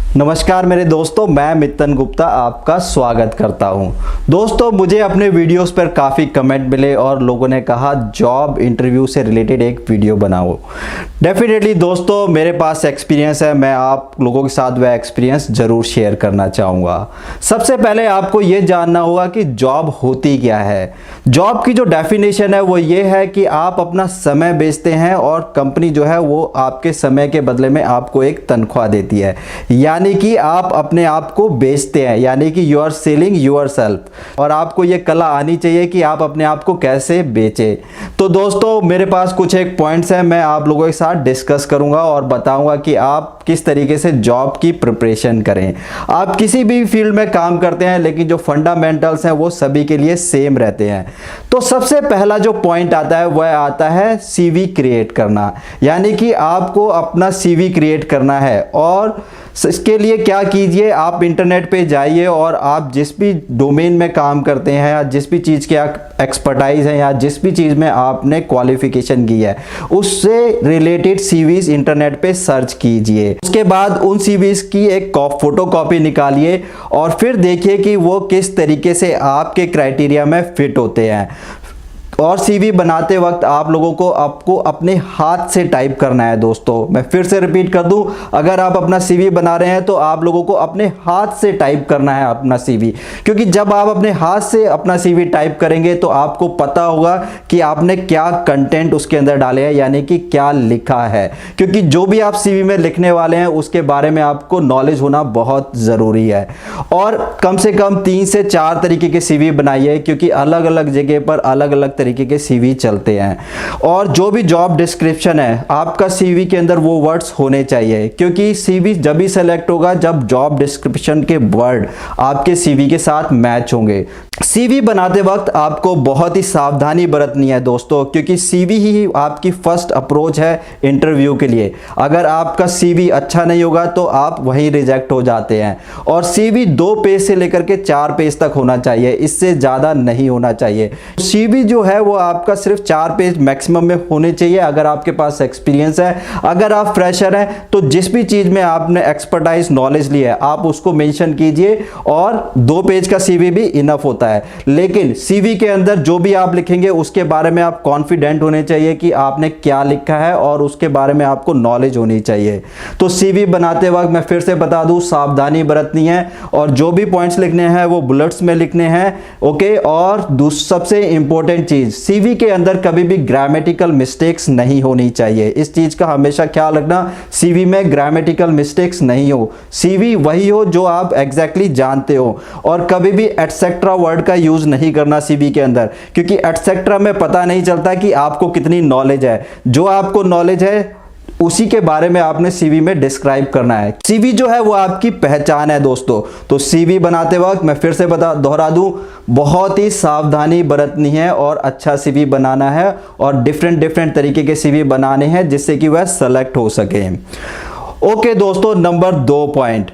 नमस्कार मेरे दोस्तों, मैं मित्तन गुप्ता आपका स्वागत करता हूं। दोस्तों, मुझे अपने वीडियोस पर काफ़ी कमेंट मिले और लोगों ने कहा जॉब इंटरव्यू से रिलेटेड एक वीडियो बनाओ। डेफिनेटली दोस्तों, मेरे पास एक्सपीरियंस है, मैं आप लोगों के साथ वह एक्सपीरियंस ज़रूर शेयर करना चाहूँगा। सबसे पहले आपको ये जानना होगा कि जॉब होती क्या है। जॉब की जो डेफिनेशन है वो ये है कि आप अपना समय बेचते हैं और कंपनी जो है वो आपके समय के बदले में आपको एक तनख्वाह देती है, यानी कि आप अपने आप को बेचते हैं, यानी कि you are selling your self. और आपको ये कला आनी चाहिए कि आप अपने आप को कैसे बेचें। तो दोस्तों, मेरे पास कुछ एक पॉइंट्स हैं, मैं आप लोगों के साथ डिस्कस करूंगा और बताऊंगा कि आप किस तरीके से जॉब की प्रिपरेशन करें। आप किसी भी फील्ड में काम करते हैं, लेकिन जो फंडामेंटल्स हैं वो सभी के लिए सेम रहते हैं। तो सबसे पहला जो पॉइंट आता है वह आता है सीवी क्रिएट करना, यानी कि आपको अपना सीवी क्रिएट करना है। और इसके लिए क्या कीजिए, आप इंटरनेट पे जाइए और आप जिस भी डोमेन में काम करते हैं या जिस भी चीज़ के एक्सपर्टाइज है या जिस भी चीज़ में आपने क्वालिफिकेशन की है उससे रिलेटेड सीवीज इंटरनेट पे सर्च कीजिए। उसके बाद उन सीवीज की एक फोटो कॉपी निकालिए और फिर देखिए कि वो किस तरीके से आपके क्राइटेरिया में फिट होते हैं। और सीवी बनाते वक्त आप लोगों को आपको अपने हाथ से टाइप करना है। दोस्तों, मैं फिर से रिपीट कर दूं, अगर आप अपना सीवी बना रहे हैं तो आप लोगों को अपने हाथ से टाइप करना है अपना सीवी, क्योंकि जब आप अपने हाथ से अपना सीवी टाइप करेंगे तो आपको पता होगा कि आपने क्या कंटेंट उसके अंदर डाले हैं, यानी कि क्या लिखा है। क्योंकि जो भी आप सीवी में लिखने वाले हैं उसके बारे में आपको नॉलेज होना बहुत ज़रूरी है। और कम से कम 3 से 4 तरीके के सीवी बनाइए, क्योंकि अलग अलग जगह पर अलग अलग तरीके के सीवी चलते हैं। और जो भी जॉब डिस्क्रिप्शन है आपका सीवी के अंदर वो वर्ड्स होने चाहिए, क्योंकि सीवी जब भी सेलेक्ट होगा जब जॉब डिस्क्रिप्शन के वर्ड आपके सीवी के साथ मैच होंगे। सीवी बनाते वक्त आपको बहुत ही सावधानी बरतनी है दोस्तों, क्योंकि सीवी ही आपकी फर्स्ट अप्रोच है इंटरव्यू के लिए। अगर आपका सीवी अच्छा नहीं होगा तो आप वहीं रिजेक्ट हो जाते हैं। और सीवी 2 पेज से लेकर के 4 पेज तक होना चाहिए, इससे ज़्यादा नहीं होना चाहिए। सीवी जो है वो आपका सिर्फ 4 पेज मैक्सिमम में होने चाहिए अगर आपके पास एक्सपीरियंस है। अगर आप फ्रेशर हैं तो जिस भी चीज़ में आपने एक्सपर्टाइज नॉलेज ली है आप उसको मेंशन कीजिए, और 2 पेज का सीवी भी इनफ होता है। लेकिन सीवी के अंदर जो भी आप लिखेंगे उसके बारे में आप कॉन्फिडेंट होने चाहिए कि आपने क्या लिखा है और उसके बारे में आपको नॉलेज होनी चाहिए। तो सीवी बनाते वक्त मैं फिर से बता दूं, सावधानी बरतनी है और जो भी पॉइंट्स लिखने हैं वो बुलेट्स में लिखने हैं, ओके। और सबसे इंपॉर्टेंट चीज, सीवी के अंदर कभी भी ग्रामेटिकल मिस्टेक्स नहीं होनी चाहिए। इस चीज का हमेशा ख्याल रखना, सीवी में ग्रामेटिकल मिस्टेक्स नहीं हो। सीवी वही हो जो आप एग्जैक्टली जानते हो। और कभी भी एटसेट्रा वर्ड का यूज नहीं करना सीवी के अंदर, क्योंकि एटसेट्रा में पता नहीं चलता कि आपको कितनी नॉलेज है। जो आपको नॉलेज है उसी के बारे में आपने सीवी में डिस्क्राइब करना है। सीवी जो है वो आपकी पहचान है दोस्तों। तो सीवी बनाते वक्त मैं फिर से दोहरा दूं, बहुत ही सावधानी बरतनी है और अच्छा सीवी बनाना है और डिफरेंट तरीके के सीवी बनाने हैं जिससे कि वह सेलेक्ट हो सके। ओके दोस्तों, नंबर 2 पॉइंट,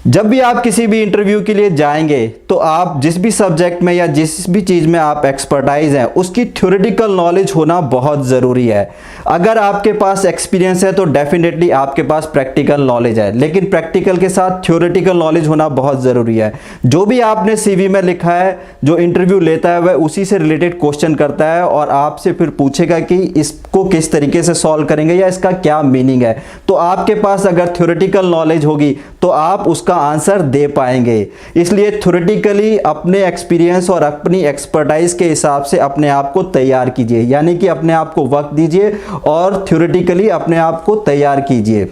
जब भी आप किसी भी इंटरव्यू के लिए जाएंगे तो आप जिस भी सब्जेक्ट में या जिस भी चीज़ में आप एक्सपर्टाइज हैं उसकी थ्योरेटिकल नॉलेज होना बहुत ज़रूरी है। अगर आपके पास एक्सपीरियंस है तो डेफिनेटली आपके पास प्रैक्टिकल नॉलेज है, लेकिन प्रैक्टिकल के साथ थ्योरेटिकल नॉलेज होना बहुत ज़रूरी है। जो भी आपने सीवी में लिखा है, जो इंटरव्यू लेता है वह उसी से रिलेटेड क्वेश्चन करता है और आपसे फिर पूछेगा कि इसको किस तरीके से सॉल्व करेंगे या इसका क्या मीनिंग है। तो आपके पास अगर थ्योरेटिकल नॉलेज होगी तो आप उसका आंसर दे पाएंगे। इसलिए थ्योरेटिकली अपने एक्सपीरियंस और अपनी एक्सपर्टाइज के हिसाब से अपने आप को तैयार कीजिए, यानी कि अपने आप को वक्त दीजिए और थ्योरेटिकली अपने आप को तैयार कीजिए।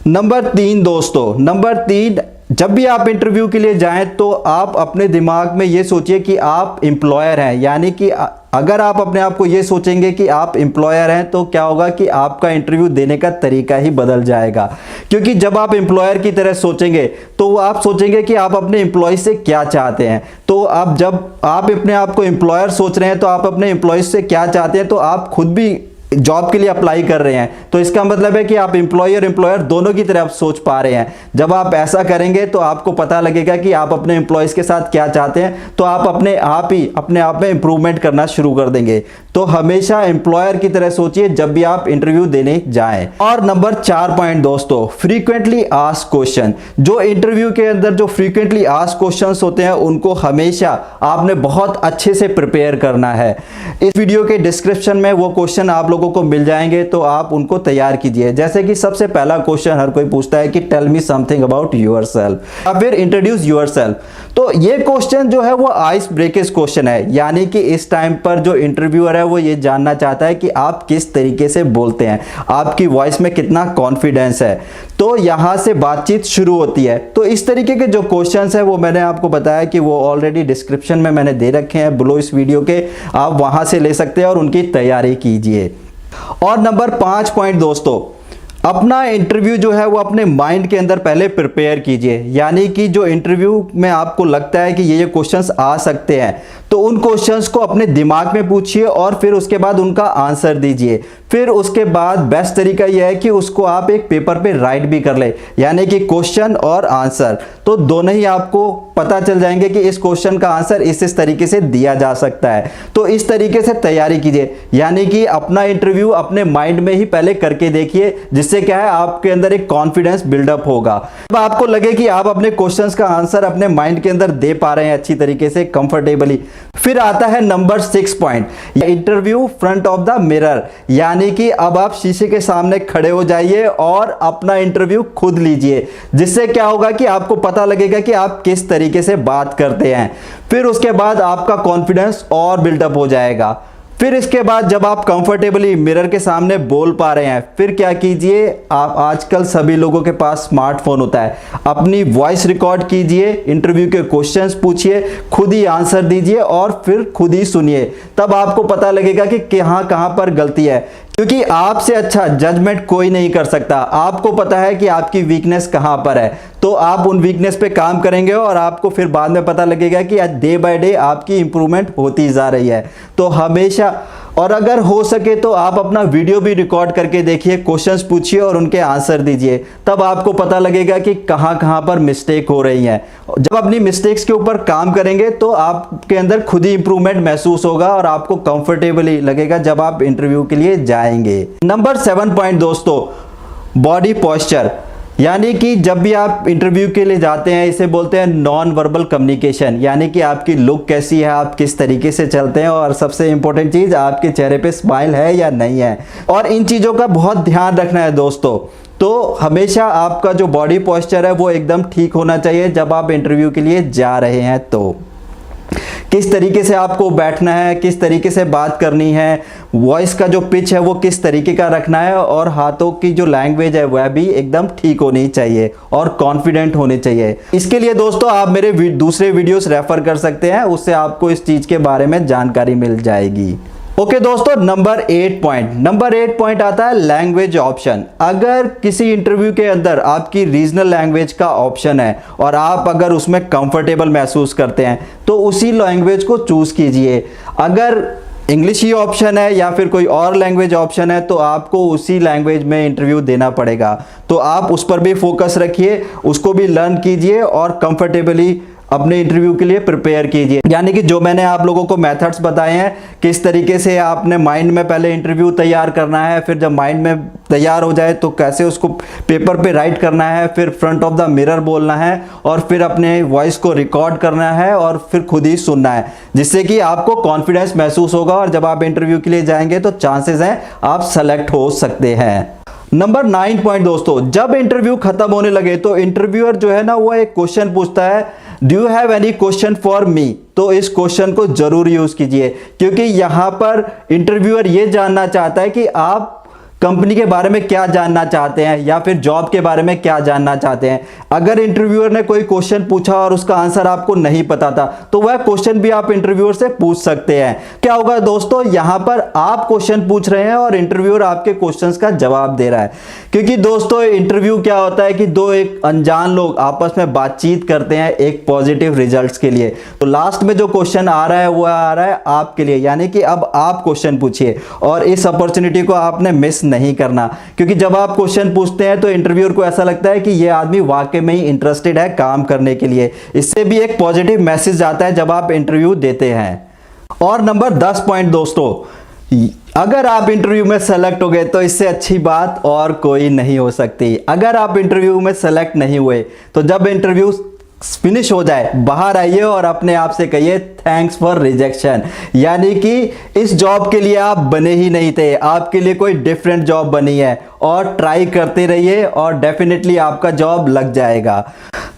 नंबर 3 दोस्तों, नंबर 3, जब भी आप इंटरव्यू के लिए जाएं तो आप अपने दिमाग में ये सोचिए कि आप एम्प्लॉयर हैं, यानी कि अगर आप अपने आप को ये सोचेंगे कि आप एम्प्लॉयर हैं तो क्या होगा कि आपका इंटरव्यू देने का तरीका ही बदल जाएगा। क्योंकि जब आप एम्प्लॉयर की तरह सोचेंगे तो आप सोचेंगे कि आप अपने एम्प्लॉय से क्या चाहते हैं। तो जब आप अपने आप को एम्प्लॉयर सोच रहे हैं तो आप अपने एम्प्लॉय से क्या चाहते हैं, तो आप खुद भी जॉब के लिए अप्लाई कर रहे हैं, तो इसका मतलब है कि आप एम्प्लॉयर दोनों की तरफ सोच पा रहे हैं। जब आप ऐसा करेंगे तो आपको पता लगेगा कि आप अपने एम्प्लॉयज़ के साथ क्या चाहते हैं, तो आप अपने आप में इंप्रूवमेंट करना शुरू कर देंगे। तो हमेशा एम्प्लॉयर की तरह सोचिए जब भी आप इंटरव्यू देने जाएं। और नंबर 4 पॉइंट दोस्तों, फ्रीक्वेंटली आस्क्ड क्वेश्चन। जो इंटरव्यू के अंदर जो फ्रीक्वेंटली आस्क्ड क्वेश्चंस होते हैं उनको हमेशा आपने बहुत अच्छे से प्रिपेयर करना है। इस वीडियो के डिस्क्रिप्शन में वो क्वेश्चन आप लोगों को मिल जाएंगे, तो आप उनको तैयार कीजिए। जैसे कि सबसे पहला क्वेश्चन हर कोई पूछता है कि tell me something about yourself, या फिर इंट्रोड्यूस योरसेल्फ। तो ये क्वेश्चन जो है वो आइस ब्रेकेज क्वेश्चन है, यानी कि इस टाइम पर जो इंटरव्यूअर है वो ये जानना चाहता है कि आप किस तरीके से बोलते हैं, आपकी वॉइस में कितना कॉन्फिडेंस है। तो यहां से बातचीत शुरू होती है। तो इस तरीके के जो क्वेश्चंस है वो मैंने आपको बताया कि वो ऑलरेडी डिस्क्रिप्शन में मैंने दे रखे हैं बिलो इस वीडियो के, आप वहां से ले सकते हैं और उनकी तैयारी कीजिए। और नंबर 5 पॉइंट दोस्तों, अपना इंटरव्यू जो है वो अपने माइंड के अंदर पहले प्रिपेयर कीजिए। यानी कि जो इंटरव्यू में आपको लगता है कि ये क्वेश्चंस आ सकते हैं, तो उन क्वेश्चंस को अपने दिमाग में पूछिए और फिर उसके बाद उनका आंसर दीजिए। फिर उसके बाद बेस्ट तरीका यह है कि उसको आप एक पेपर पे राइट भी कर ले, यानी कि क्वेश्चन और आंसर, तो दोनों ही आपको पता चल जाएंगे कि इस क्वेश्चन का आंसर इस तरीके से दिया जा सकता है। तो इस तरीके से तैयारी कीजिए, यानी कि अपना इंटरव्यू अपने माइंड में ही पहले करके देखिए, जिससे क्या है आपके अंदर एक कॉन्फिडेंस बिल्डअप होगा। अब आपको लगे कि आप अपने क्वेश्चंस का आंसर अपने माइंड के अंदर दे पा रहे हैं अच्छी तरीके से, कंफर्टेबली। फिर आता है number 6 point, interview front of the mirror. यानी कि अब आप शीशे के सामने खड़े हो जाइए और अपना इंटरव्यू खुद लीजिए, जिससे क्या होगा कि आपको पता लगेगा कि आप किस तरीके से बात करते हैं। फिर उसके बाद आपका कॉन्फिडेंस और बिल्डअप हो जाएगा। फिर इसके बाद जब आप कंफर्टेबली मिरर के सामने बोल पा रहे हैं, फिर क्या कीजिए, आप आजकल सभी लोगों के पास स्मार्टफोन होता है, अपनी वॉइस रिकॉर्ड कीजिए, इंटरव्यू के क्वेश्चंस पूछिए, खुद ही आंसर दीजिए और फिर खुद ही सुनिए। तब आपको पता लगेगा कि कहां पर गलती है, क्योंकि आपसे अच्छा जजमेंट कोई नहीं कर सकता। आपको पता है कि आपकी वीकनेस कहां पर है, तो आप उन वीकनेस पे काम करेंगे और आपको फिर बाद में पता लगेगा कि आज डे बाय डे आपकी इंप्रूवमेंट होती जा रही है। तो हमेशा, और अगर हो सके तो आप अपना वीडियो भी रिकॉर्ड करके देखिए, क्वेश्चंस पूछिए और उनके आंसर दीजिए। तब आपको पता लगेगा कि कहां पर मिस्टेक हो रही है। जब अपनी मिस्टेक्स के ऊपर काम करेंगे तो आपके अंदर खुद ही इंप्रूवमेंट महसूस होगा और आपको कंफर्टेबली लगेगा जब आप इंटरव्यू के लिए जाएंगे। नंबर 7 पॉइंट दोस्तों, बॉडी पोस्चर। यानी कि जब भी आप इंटरव्यू के लिए जाते हैं, इसे बोलते हैं नॉन वर्बल कम्युनिकेशन। यानी कि आपकी लुक कैसी है, आप किस तरीके से चलते हैं, और सबसे इंपॉर्टेंट चीज, आपके चेहरे पे स्माइल है या नहीं है। और इन चीजों का बहुत ध्यान रखना है दोस्तों। तो हमेशा आपका जो बॉडी पोस्चर है वो एकदम ठीक होना चाहिए जब आप इंटरव्यू के लिए जा रहे हैं। तो किस तरीके से आपको बैठना है, किस तरीके से बात करनी है, वॉइस का जो पिच है वो किस तरीके का रखना है, और हाथों की जो लैंग्वेज है वह भी एकदम ठीक होनी चाहिए और कॉन्फिडेंट होने चाहिए। इसके लिए दोस्तों आप मेरे दूसरे वीडियोस रेफर कर सकते हैं, उससे आपको इस चीज के बारे में जानकारी मिल जाएगी। ओके दोस्तों, नंबर 8 पॉइंट आता है लैंग्वेज ऑप्शन। अगर किसी इंटरव्यू के अंदर आपकी रीजनल लैंग्वेज का ऑप्शन है और आप अगर उसमें कंफर्टेबल महसूस करते हैं तो उसी लैंग्वेज को चूज कीजिए। अगर इंग्लिश ही ऑप्शन है या फिर कोई और लैंग्वेज ऑप्शन है तो आपको उसी लैंग्वेज में इंटरव्यू देना पड़ेगा। तो आप उस पर भी फोकस रखिए, उसको भी लर्न कीजिए और कंफर्टेबली अपने इंटरव्यू के लिए प्रिपेयर कीजिए। यानी कि जो मैंने आप लोगों को मेथड्स बताए हैं, किस तरीके से आपने माइंड में पहले इंटरव्यू तैयार करना है, फिर जब माइंड में तैयार हो जाए तो कैसे उसको पेपर पे राइट करना है, फिर फ्रंट ऑफ द मिरर बोलना है, और फिर अपने वॉइस को रिकॉर्ड करना है और फिर खुद ही सुनना है, जिससे कि आपको कॉन्फिडेंस महसूस होगा और जब आप इंटरव्यू के लिए जाएंगे तो चांसेस हैं आप सेलेक्ट हो सकते हैं। नंबर 9 पॉइंट दोस्तों, जब इंटरव्यू खत्म होने लगे तो इंटरव्यूअर जो है ना वो एक क्वेश्चन पूछता है, do you have any question for me. तो इस क्वेश्चन को जरूर यूज कीजिए, क्योंकि यहां पर इंटरव्यूअर ये जानना चाहता है कि आप कंपनी के बारे में क्या जानना चाहते हैं या फिर जॉब के बारे में क्या जानना चाहते हैं। अगर इंटरव्यूअर ने कोई क्वेश्चन पूछा और उसका आंसर आपको नहीं पता था तो वह क्वेश्चन भी आप इंटरव्यूअर से पूछ सकते हैं। क्या होगा दोस्तों, यहां पर आप क्वेश्चन पूछ रहे हैं और इंटरव्यूअर आपके क्वेश्चंस का जवाब दे रहा है। क्योंकि दोस्तों इंटरव्यू क्या होता है कि दो एक अनजान लोग आपस में बातचीत करते हैं एक पॉजिटिव रिजल्ट्स के लिए। तो लास्ट में जो क्वेश्चन आ रहा है वो आ रहा है आपके लिए, यानी कि अब आप क्वेश्चन पूछिए और इस अपॉर्चुनिटी को आपने मिस नहीं करना। क्योंकि जब आप क्वेश्चन पूछते हैं तो इंटरव्यूअर को ऐसा लगता है कि ये आदमी वाकई में ही इंटरेस्टेड है काम करने के लिए। इससे भी एक पॉजिटिव मैसेज आता है जब आप इंटरव्यू देते हैं। और नंबर 10 पॉइंट दोस्तों, अगर आप इंटरव्यू में सेलेक्ट हो गए तो इससे अच्छी बात और कोई नहीं हो सकती। अगर आप इंटरव्यू में सेलेक्ट नहीं हुए तो जब इंटरव्यू फिनिश हो जाए बाहर आइए और अपने आप से कहिए थैंक्स फॉर रिजेक्शन, यानी कि इस जॉब के लिए आप बने ही नहीं थे, आपके लिए कोई डिफरेंट जॉब बनी है। और ट्राई करते रहिए और डेफिनेटली आपका जॉब लग जाएगा।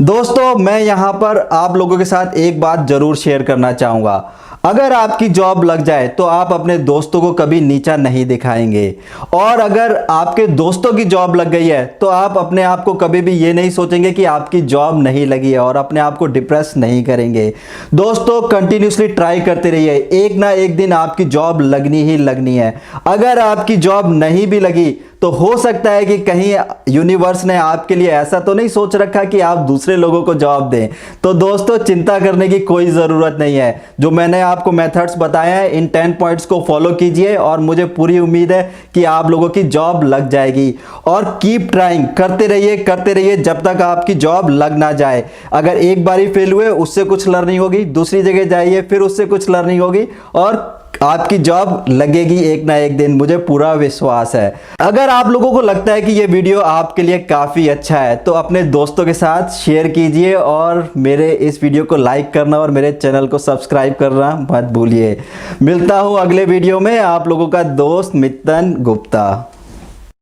दोस्तों मैं यहां पर आप लोगों के साथ एक बात जरूर शेयर करना चाहूंगा। अगर आपकी जॉब लग जाए तो आप अपने दोस्तों को कभी नीचा नहीं दिखाएंगे, और अगर आपके दोस्तों की जॉब लग गई है तो आप अपने आप को कभी भी ये नहीं सोचेंगे कि आपकी जॉब नहीं लगी है और अपने आप को डिप्रेस नहीं करेंगे। दोस्तों कंटिन्यूसली ट्राई करते रहिए, एक ना एक दिन आपकी जॉब लगनी ही लगनी है। अगर आपकी जॉब नहीं भी लगी तो हो सकता है कि कहीं यूनिवर्स ने आपके लिए ऐसा तो नहीं सोच रखा कि आप दूसरे लोगों को जॉब दें। तो दोस्तों चिंता करने की कोई ज़रूरत नहीं है। जो मैंने आपको मेथड्स बताए हैं इन 10 पॉइंट्स को फॉलो कीजिए और मुझे पूरी उम्मीद है कि आप लोगों की जॉब लग जाएगी। और कीप ट्राइंग, करते रहिए जब तक आपकी जॉब लग ना जाए। अगर एक बार ही फेल हुए उससे कुछ लर्निंग होगी, दूसरी जगह जाइए फिर उससे कुछ लर्निंग होगी और आपकी जॉब लगेगी एक ना एक दिन, मुझे पूरा विश्वास है। अगर आप लोगों को लगता है कि ये वीडियो आपके लिए काफ़ी अच्छा है तो अपने दोस्तों के साथ शेयर कीजिए और मेरे इस वीडियो को लाइक करना और मेरे चैनल को सब्सक्राइब करना मत भूलिए। मिलता हूँ अगले वीडियो में, आप लोगों का दोस्त मित्तन गुप्ता।